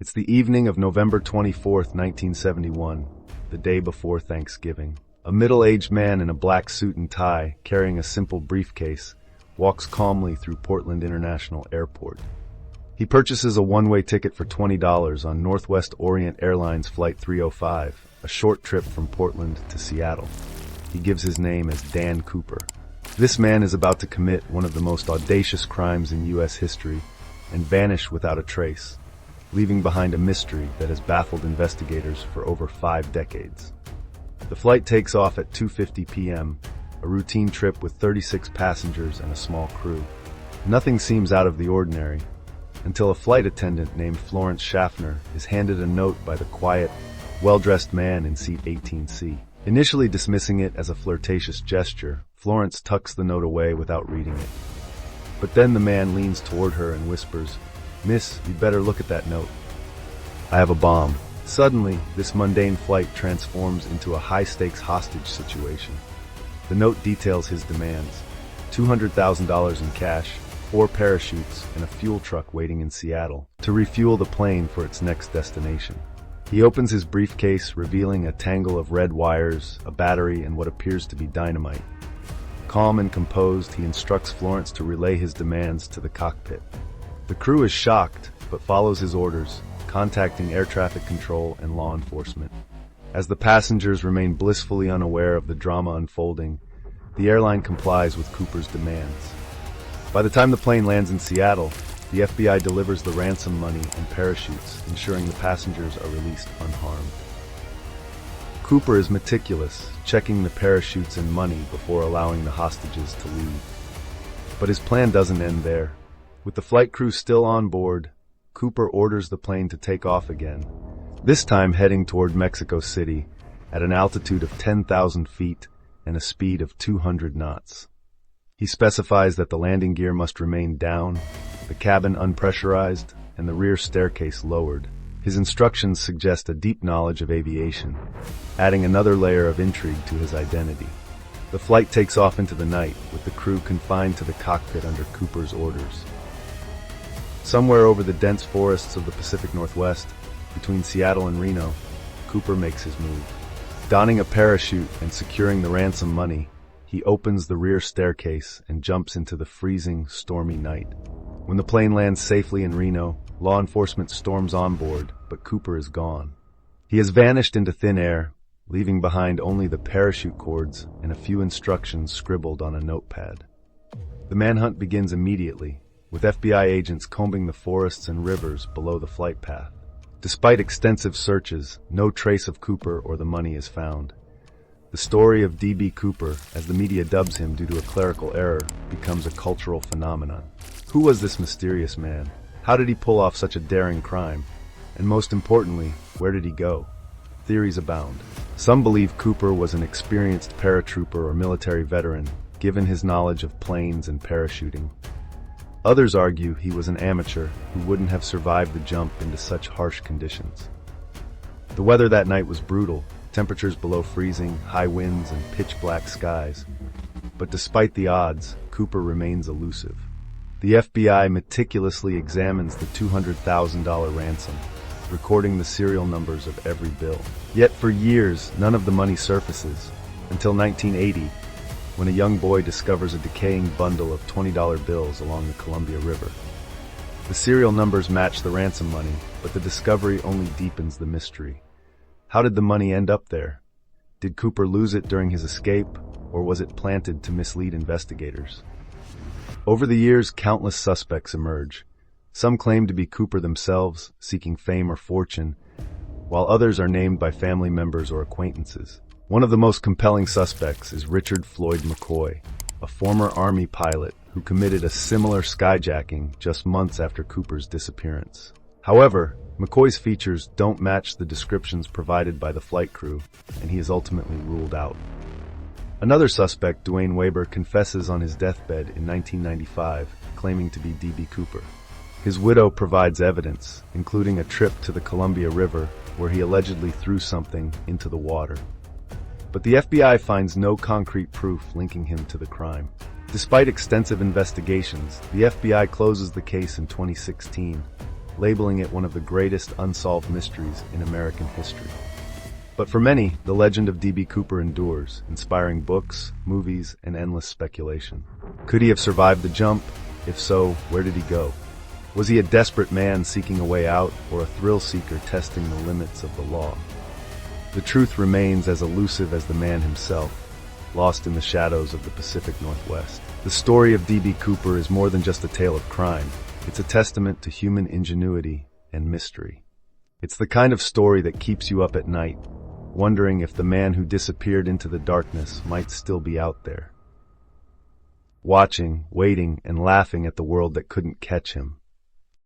It's the evening of November 24th, 1971, the day before Thanksgiving. A middle-aged man in a black suit and tie, carrying a simple briefcase, walks calmly through Portland International Airport. He purchases a one-way ticket for $20 on Northwest Orient Airlines Flight 305, a short trip from Portland to Seattle. He gives his name as Dan Cooper. This man is about to commit one of the most audacious crimes in U.S. history and vanish without a trace, leaving behind a mystery that has baffled investigators for over 5 decades. The flight takes off at 2:50 p.m., a routine trip with 36 passengers and a small crew. Nothing seems out of the ordinary, until a flight attendant named Florence Schaffner is handed a note by the quiet, well-dressed man in seat 18C. Initially dismissing it as a flirtatious gesture, Florence tucks the note away without reading it. But then the man leans toward her and whispers, "Miss, you'd better look at that note. I have a bomb." Suddenly, this mundane flight transforms into a high-stakes hostage situation. The note details his demands: $200,000 in cash, 4 parachutes, and a fuel truck waiting in Seattle to refuel the plane for its next destination. He opens his briefcase, revealing a tangle of red wires, a battery, and what appears to be dynamite. Calm and composed, he instructs Florence to relay his demands to the cockpit. The crew is shocked, but follows his orders, contacting air traffic control and law enforcement. As the passengers remain blissfully unaware of the drama unfolding, the airline complies with Cooper's demands. By the time the plane lands in Seattle, the FBI delivers the ransom money and parachutes, ensuring the passengers are released unharmed. Cooper is meticulous, checking the parachutes and money before allowing the hostages to leave. But his plan doesn't end there. With the flight crew still on board, Cooper orders the plane to take off again, this time heading toward Mexico City at an altitude of 10,000 feet and a speed of 200 knots. He specifies that the landing gear must remain down, the cabin unpressurized, and the rear staircase lowered. His instructions suggest a deep knowledge of aviation, adding another layer of intrigue to his identity. The flight takes off into the night, with the crew confined to the cockpit under Cooper's orders. Somewhere over the dense forests of the Pacific Northwest, between Seattle and Reno, Cooper makes his move. Donning a parachute and securing the ransom money, he opens the rear staircase and jumps into the freezing, stormy night. When the plane lands safely in Reno, law enforcement storms on board, but Cooper is gone. He has vanished into thin air, leaving behind only the parachute cords and a few instructions scribbled on a notepad. The manhunt begins immediately, with FBI agents combing the forests and rivers below the flight path. Despite extensive searches, no trace of Cooper or the money is found. The story of D.B. Cooper, as the media dubs him due to a clerical error, becomes a cultural phenomenon. Who was this mysterious man? How did he pull off such a daring crime? And most importantly, where did he go? Theories abound. Some believe Cooper was an experienced paratrooper or military veteran, given his knowledge of planes and parachuting. Others argue he was an amateur who wouldn't have survived the jump into such harsh conditions. The weather that night was brutal, temperatures below freezing, high winds, and pitch-black skies. But despite the odds, Cooper remains elusive. The FBI meticulously examines the $200,000 ransom, recording the serial numbers of every bill. Yet for years, none of the money surfaces, until 1980, when a young boy discovers a decaying bundle of $20 bills along the Columbia River. The serial numbers match the ransom money, but the discovery only deepens the mystery. How did the money end up there? Did Cooper lose it during his escape, or was it planted to mislead investigators? Over the years, countless suspects emerge. Some claim to be Cooper themselves, seeking fame or fortune, while others are named by family members or acquaintances. One of the most compelling suspects is Richard Floyd McCoy, a former Army pilot who committed a similar skyjacking just months after Cooper's disappearance. However, McCoy's features don't match the descriptions provided by the flight crew, and he is ultimately ruled out. Another suspect, Dwayne Weber, confesses on his deathbed in 1995, claiming to be D.B. Cooper. His widow provides evidence, including a trip to the Columbia River, where he allegedly threw something into the water. But the FBI finds no concrete proof linking him to the crime. Despite extensive investigations, the FBI closes the case in 2016, labeling it one of the greatest unsolved mysteries in American history. But for many, the legend of D.B. Cooper endures, inspiring books, movies, and endless speculation. Could he have survived the jump? If so, where did he go? Was he a desperate man seeking a way out, or a thrill seeker testing the limits of the law? The truth remains as elusive as the man himself, lost in the shadows of the Pacific Northwest. The story of D.B. Cooper is more than just a tale of crime. It's a testament to human ingenuity and mystery. It's the kind of story that keeps you up at night, wondering if the man who disappeared into the darkness might still be out there, watching, waiting, and laughing at the world that couldn't catch him.